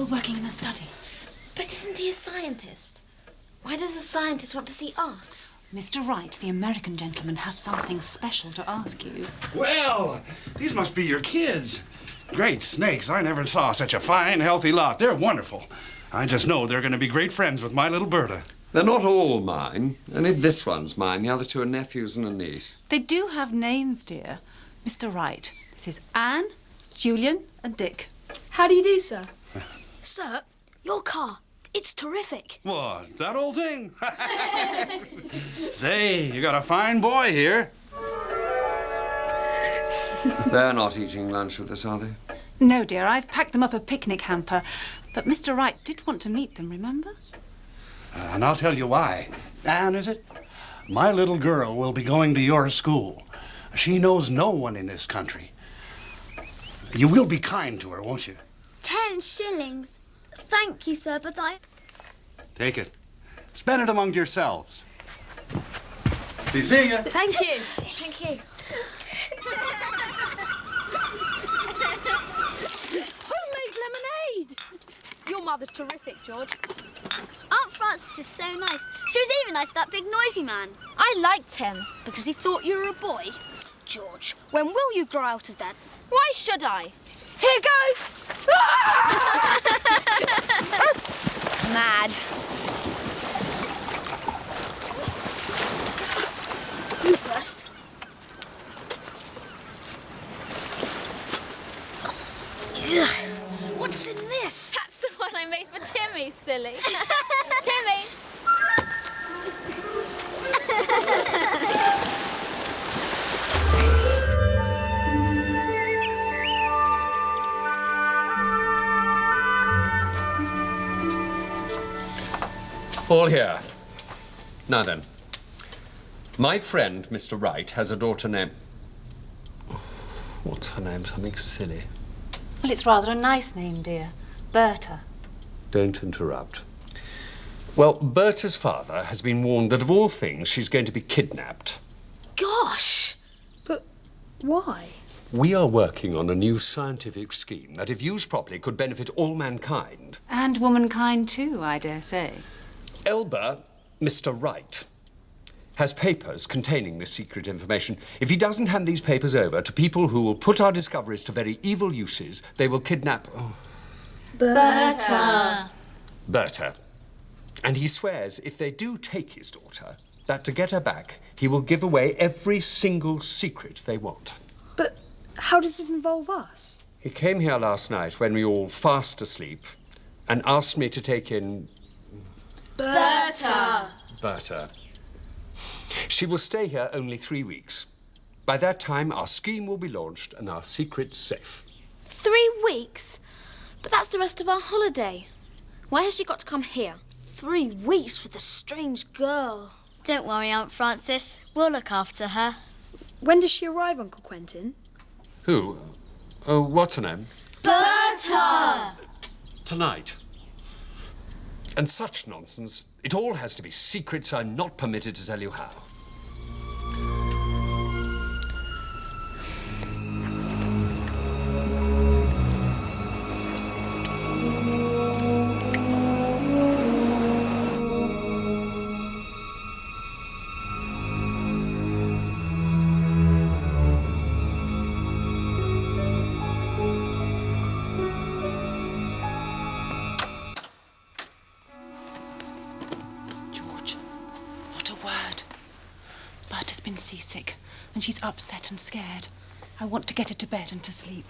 still working in the study. But isn't he a scientist? Why does a scientist want to see us? Mr. Wright, the American gentleman, has something special to ask you. Well, these must be your kids. Great snakes, I never saw such a fine, healthy lot. They're wonderful. I just know they're going to be great friends with my little Berta. They're not all mine. Only this one's mine. The other two are nephews and a niece. They do have names, dear. Mr. Wright, this is Anne, Julian and Dick. How do you do, sir? Sir, your car. It's terrific. What, that old thing? Say, you got a fine boy here. They're not eating lunch with us, are they? No, dear, I've packed them up a picnic hamper. But Mr. Wright did want to meet them, remember? And I'll tell you why. Anne, is it? My little girl will be going to your school. She knows no one in this country. You will be kind to her, won't you? 10 shillings. Thank you, sir, but I... Take it. Spend it among yourselves. Be seeing you. Thank you. Thank you. Homemade lemonade. Your mother's terrific, George. Aunt Frances is so nice. She was even nice to that big noisy man. I liked him because he thought you were a boy. George, when will you grow out of that? Why should I? Here goes! Mad. You first. Ugh. What's in this? That's the one I made for Timmy, silly. Timmy! All here. Now then, my friend, Mr. Wright, has a daughter named... What's her name? Something silly. Well, it's rather a nice name, dear. Berta. Don't interrupt. Well, Berta's father has been warned that of all things, she's going to be kidnapped. Gosh! But why? We are working on a new scientific scheme that, if used properly, could benefit all mankind. And womankind too, I dare say. Elba, Mr. Wright, has papers containing this secret information. If he doesn't hand these papers over to people who will put our discoveries to very evil uses, they will kidnap... Oh. Berta. Berta. And he swears if they do take his daughter, that to get her back, he will give away every single secret they want. But how does it involve us? He came here last night when we were all fast asleep and asked me to take in... Berta. Berta. She will stay here only 3 weeks. By that time, our scheme will be launched and our secrets safe. 3 weeks? But that's the rest of our holiday. Why has she got to come here? 3 weeks with a strange girl. Don't worry, Aunt Frances. We'll look after her. When does she arrive, Uncle Quentin? Who? Oh, what's her name? Berta! Tonight. And such nonsense. It all has to be secrets. I'm not permitted to tell you how. Seasick, and she's upset and scared. I want to get her to bed and to sleep.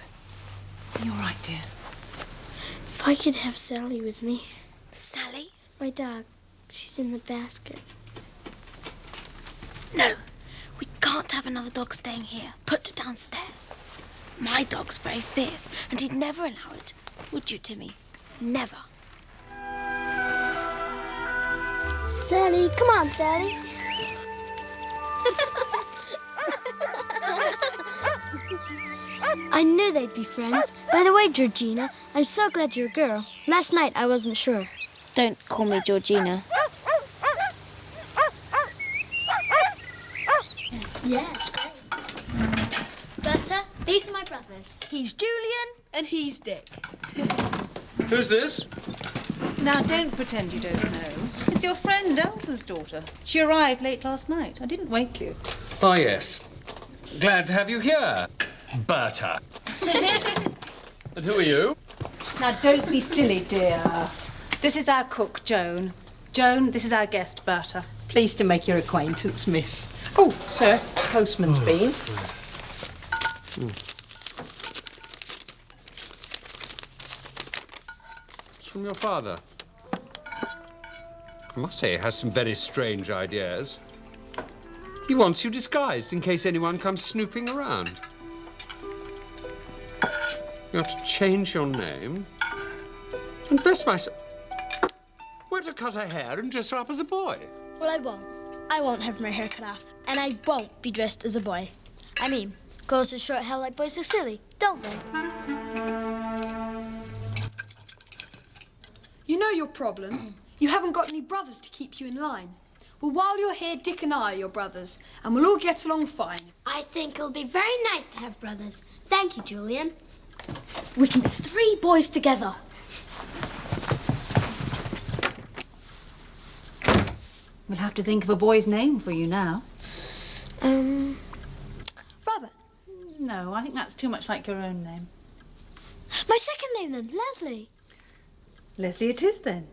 Are you all right, dear? If I could have Sally with me. Sally? My dog. She's in the basket. No, we can't have another dog staying here. Put her downstairs. My dog's very fierce, and he'd never allow it. Would you, Timmy? Never. Sally, come on, Sally. I knew they'd be friends. By the way, Georgina, I'm so glad you're a girl. Last night I wasn't sure. Don't call me Georgina. Yes, great. Berta, these are my brothers. He's Julian and he's Dick. Who's this? Now, don't pretend you don't know. It's your friend Elba's daughter. She arrived late last night. I didn't wake you. Oh, yes. Glad to have you here, Berta. And who are you? Now, don't be silly, dear. This is our cook, Joan. Joan, this is our guest, Berta. Pleased to make your acquaintance, miss. Oh, sir, postman's been. It's from your father. I must say, he has some very strange ideas. He wants you disguised in case anyone comes snooping around. You have to change your name. And bless myself, we're to cut her hair and dress her up as a boy. Well, I won't. I won't have my hair cut off, and I won't be dressed as a boy. I mean, girls with short hair like boys are silly, don't they? You know your problem. You haven't got any brothers to keep you in line. Well, while you're here, Dick and I are your brothers, and we'll all get along fine. I think it'll be very nice to have brothers. Thank you, Julian. We can be 3 boys together. We'll have to think of a boy's name for you now. Robert. No, I think that's too much like your own name. My second name then, Leslie. Leslie it is then.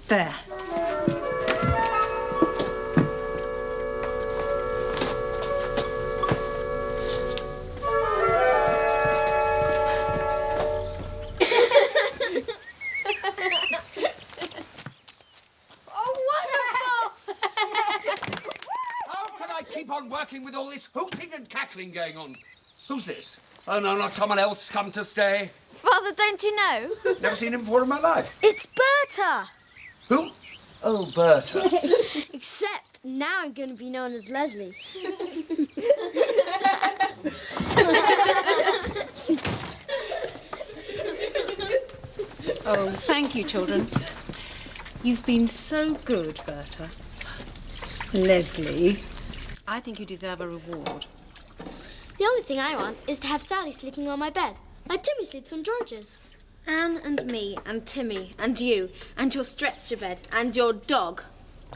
There. Keep on working with all this hooting and cackling going on. Who's this? Oh, no, not someone else come to stay. Father, don't you know? Never seen him before in my life. It's Berta. Who? Oh, Berta. Except now I'm going to be known as Leslie. Oh, thank you, children. You've been so good, Berta. Leslie, I think you deserve a reward. The only thing I want is to have Sally sleeping on my bed, like Timmy sleeps on George's. Anne and me and Timmy and you and your stretcher bed and your dog.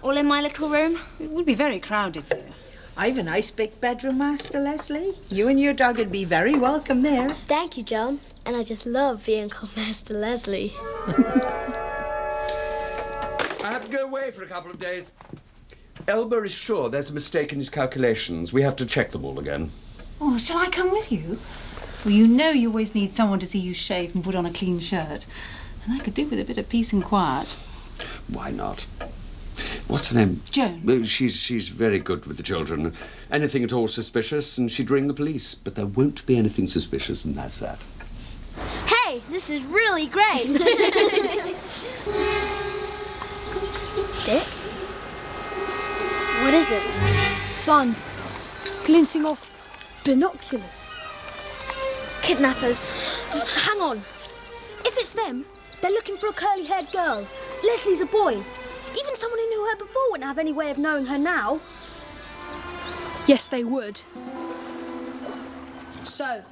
All in my little room. It would be very crowded here. I've a nice big bedroom, Master Leslie. You and your dog would be very welcome there. Thank you, Joan. And I just love being called Master Leslie. I have to go away for a couple of days. Elba is sure there's a mistake in his calculations. We have to check them all again. Oh, shall I come with you? Well, you know you always need someone to see you shave and put on a clean shirt. And I could do with a bit of peace and quiet. Why not? What's her name? Joan. Well, she's very good with the children. Anything at all suspicious, and she'd ring the police. But there won't be anything suspicious, and that's that. Hey, this is really great. Dick? What is it? Sun, glinting off binoculars. Kidnappers. Just hang on. If it's them, they're looking for a curly-haired girl. Leslie's a boy. Even someone who knew her before wouldn't have any way of knowing her now. Yes, they would. So,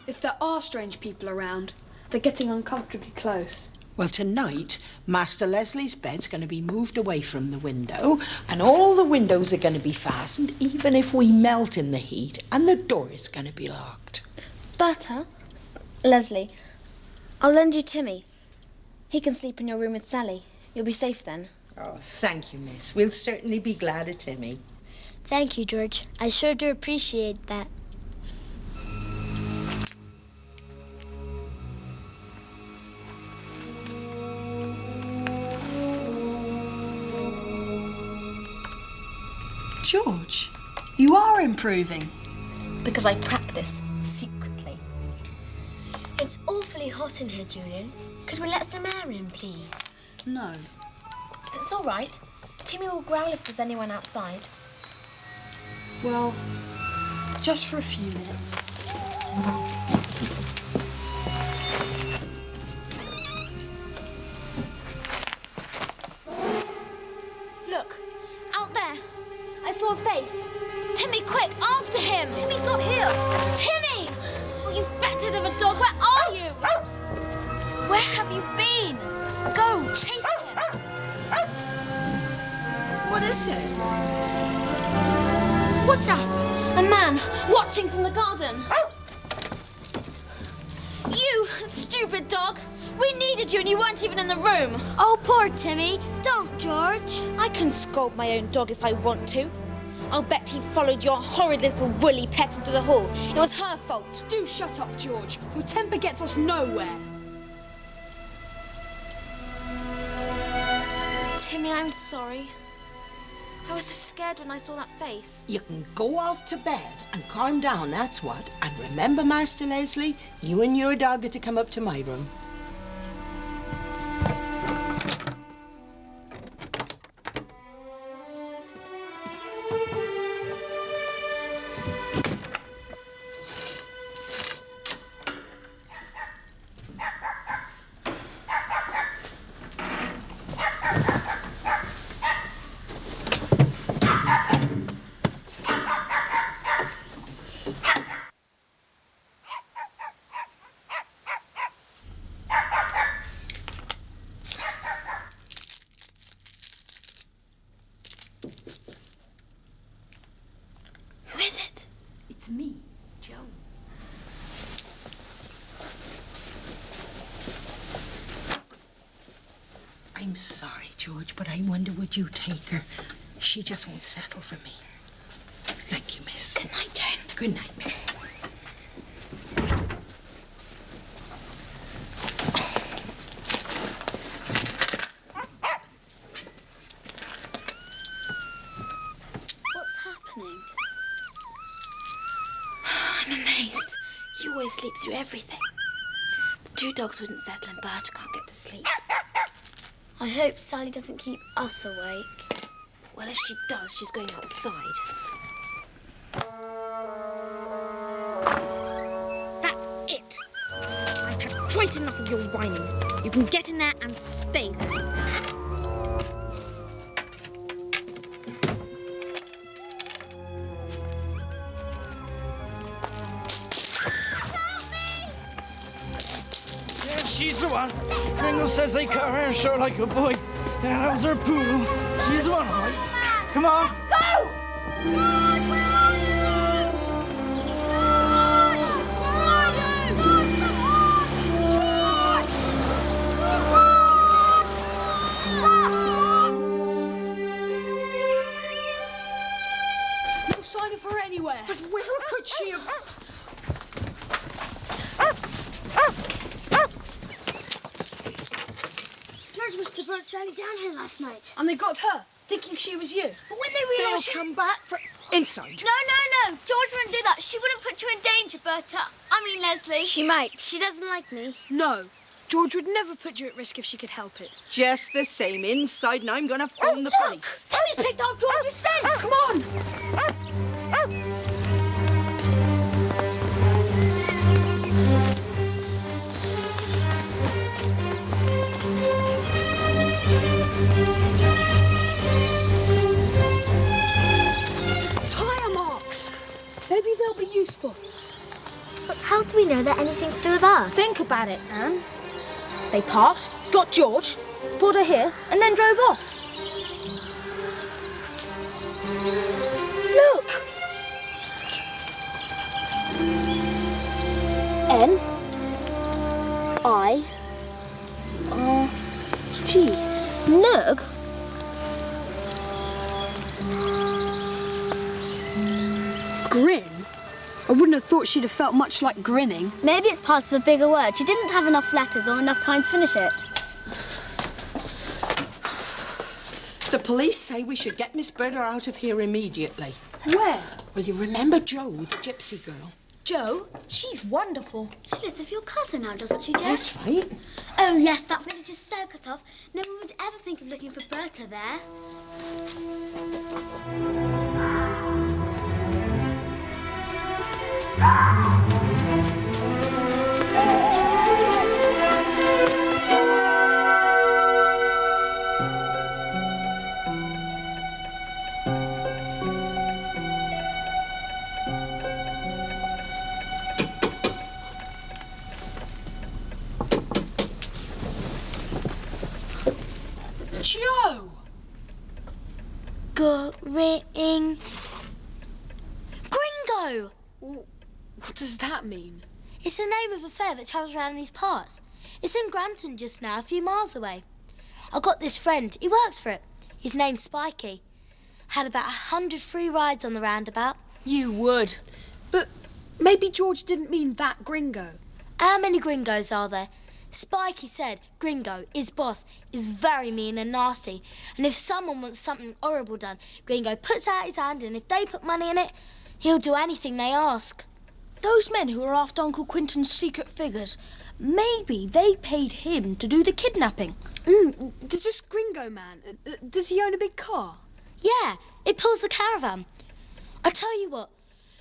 if there are strange people around, they're getting uncomfortably close. Well, tonight, Master Leslie's bed's going to be moved away from the window, and all the windows are going to be fastened, even if we melt in the heat, and the door is going to be locked. Berta? Leslie, I'll lend you Timmy. He can sleep in your room with Sally. You'll be safe then. Oh, thank you, miss. We'll certainly be glad of Timmy. Thank you, George. I sure do appreciate that. George, you are improving. Because I practice secretly. It's awfully hot in here, Julian. Could we let some air in, please? No. It's all right. Timmy will growl if there's anyone outside. Well, just for a few minutes. Look, out there. I saw a face. Timmy, quick, after him. Timmy's not here. Timmy! Oh, you fat tit of a dog, where are you? Where have you been? Go, chase him. What is it? What's up? A man watching from the garden. You stupid dog. We needed you and you weren't even in the room. Oh, poor Timmy. Don't, George. I can scold my own dog if I want to. I'll bet he followed your horrid little woolly pet into the hall. It was her fault. Do shut up, George. Your temper gets us nowhere. Timmy, I'm sorry. I was so scared when I saw that face. You can go off to bed and calm down, that's what. And remember, Master Leslie, you and your dog are to come up to my room. Me, Joan. I'm sorry, George, but I wonder would you take her? She just won't settle for me. Thank you, miss. Good night, Joan. Good night, miss. What's happening? I'm amazed. You always sleep through everything. The two dogs wouldn't settle and Berta can't get to sleep. I hope Sally doesn't keep us awake. Well, if she does, she's going outside. That's it. I've had quite enough of your whining. You can get in there and stay there. She's the one. Kringle says they cut her hair short like a boy. Yeah, that was her poodle. She's the one, all right. Come on. Go! George, where are you? No sign of her anywhere. But where could she have... George must have brought Sally down here last night. And they got her, thinking she was you. But when they realise They'll come back for... Inside. No. George wouldn't do that. She wouldn't put you in danger, Berta. I mean, Leslie. She might. She doesn't like me. No. George would never put you at risk if she could help it. Just the same, inside, and I'm gonna phone the police. Timmy's picked up George's scent. Come on! Tire marks. Maybe they'll be useful. But how do we know they're anything to do with us? Think about it, Anne. They parked, got George, brought her here, and then drove off. Look! N-I-R-G. Nug? Grin? I wouldn't have thought she'd have felt much like grinning. Maybe it's part of a bigger word. She didn't have enough letters or enough time to finish it. The police say we should get Miss Berta out of here immediately. Where? Well, you remember Jo, the gypsy girl? Jo? She's wonderful. She lives with your cousin now, doesn't she, Jo? That's right. Oh, yes, that village is so cut off. No one would ever think of looking for Berta there. Gringo! What does that mean? It's the name of a fair that travels around these parts. It's in Granton just now, a few miles away. I've got this friend. He works for it. His name's Spiky. Had about 100 free rides on the roundabout. You would. But maybe George didn't mean that Gringo. How many Gringos are there? Spiky said Gringo, his boss, is very mean and nasty. And if someone wants something horrible done, Gringo puts out his hand, and if they put money in it, he'll do anything they ask. Those men who are after Uncle Quentin's secret figures, maybe they paid him to do the kidnapping. Does this Gringo man, does he own a big car? Yeah, it pulls the caravan. I tell you what,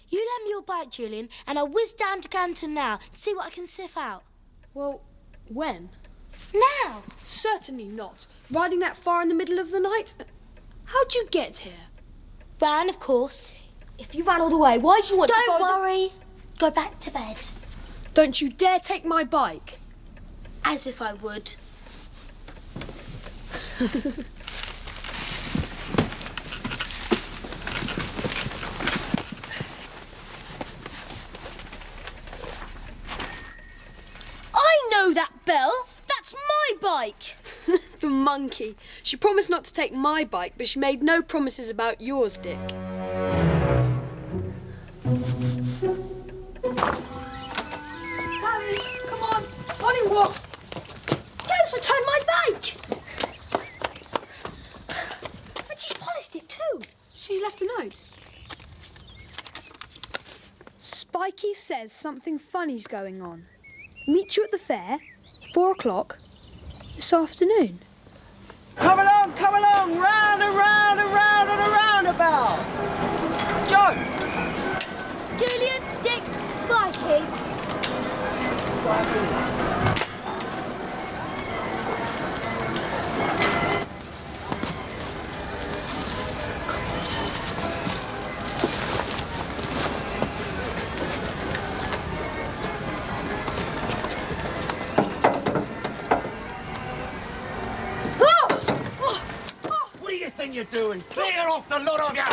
you lend me your bike, Julian, and I'll whiz down to Granton now to see what I can sift out. Well, when? Now! Certainly not. Riding that far in the middle of the night? How'd you get here? Ran, of course. If you ran all the way, why do you want to go... Don't worry. Go back to bed. Don't you dare take my bike. As if I would. I know that bell. That's my bike. The monkey. She promised not to take my bike, but she made no promises about yours, Dick. Sally, come on. Morning walk. Who's returned my bike? And she's polished it too. She's left a note. Spiky says something funny's going on. Meet you at the fair, 4 o'clock, this afternoon. Come along, round and round and round and a roundabout. Joan! Julian, Dick, Spiky. You're doing? Clear off the lot of you!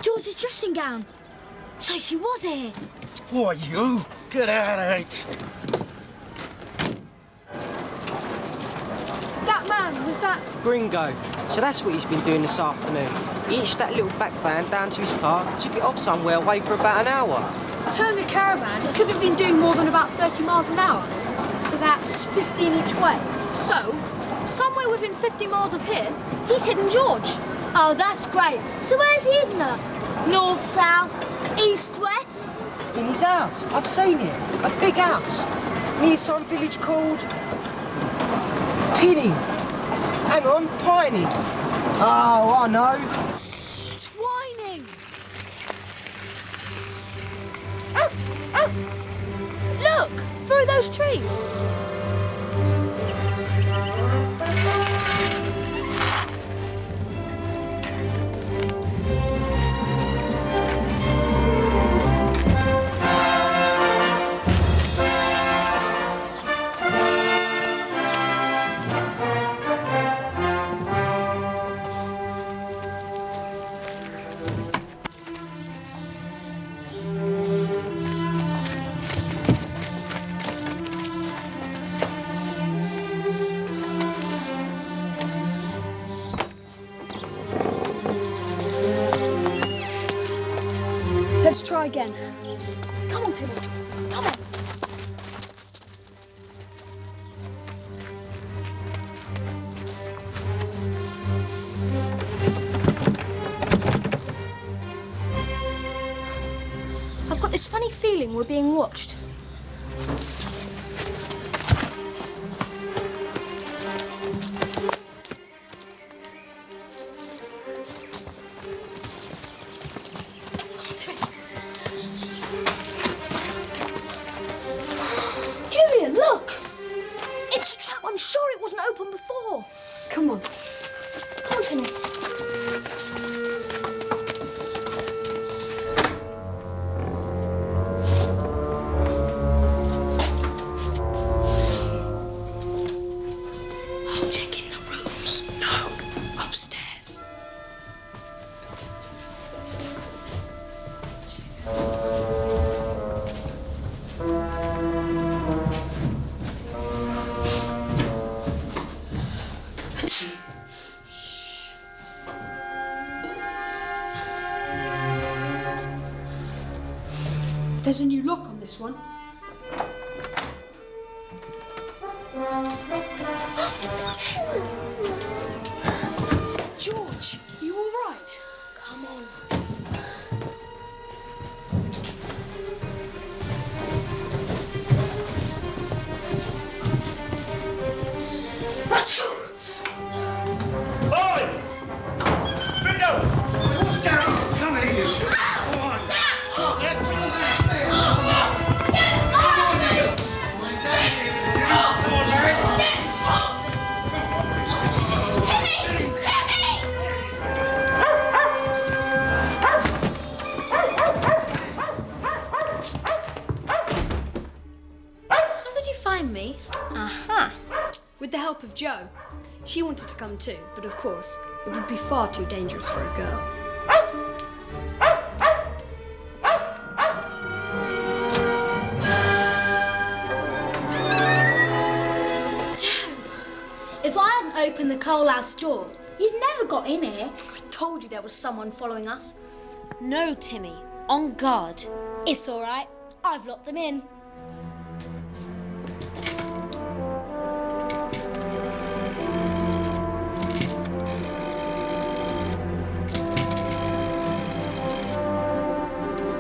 George's dressing gown. So she was here. Why, you? Get out of it! That man, was that... Gringo. So that's what he's been doing this afternoon. He hitched that little back van down to his car, took it off somewhere away for about an hour. Turn the caravan. It couldn't have been doing more than about 30 miles an hour. So that's 15 each way. So, somewhere within 50 miles of here, he's hidden George. Oh, that's great. So where's he hidden her? North, south, east, west? In his house. I've seen it. A big house. Near some village called... Pinning. Hang on, Piney. Oh, I know. Twining. Look, through those trees. Let's try again. Come on, Timmy. Come on. I've got this funny feeling we're being watched. Julian, look! It's a trap. I'm sure it wasn't open before. Come on. Come on, Timmy. There's a new lock on this one. George, you all right? Come on. Boy! Window! What's going on? Come in here. Oh, there's one downstairs. Come on, you. Come on, lads. How did you find me? Aha! With the help of Jo. She wanted to come too, but of course, it would be far too dangerous for a girl. If I hadn't opened the coal house door, you'd never got in here. I told you there was someone following us. No, Timmy. On guard. It's all right. I've locked them in.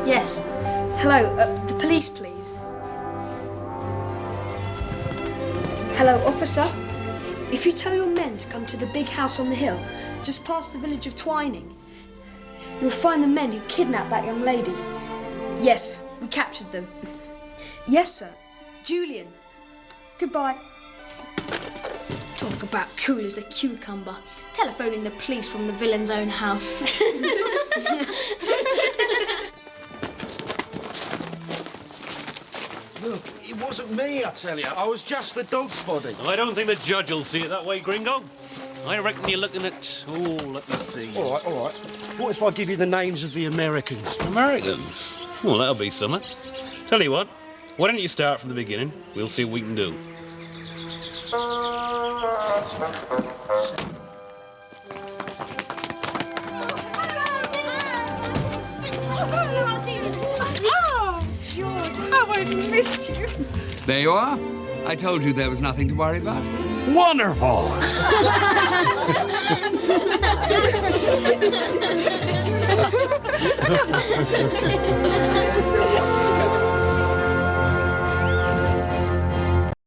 Yes. Hello, the police, please. Hello, officer. If you tell your men to come to the big house on the hill, just past the village of Twining, you'll find the men who kidnapped that young lady. Yes, we captured them. Yes, sir. Julian. Goodbye. Talk about cool as a cucumber. Telephoning the police from the villain's own house. Look, it wasn't me, I tell you. I was just the dog's body. I don't think the judge will see it that way, Gringo. I reckon you're looking at... Oh, let me see. All right, all right. What if I give you the names of the Americans? Americans? Well, that'll be something. Tell you what, why don't you start from the beginning? We'll see what we can do. Oh, George, how I missed you. There you are. I told you there was nothing to worry about. Wonderful!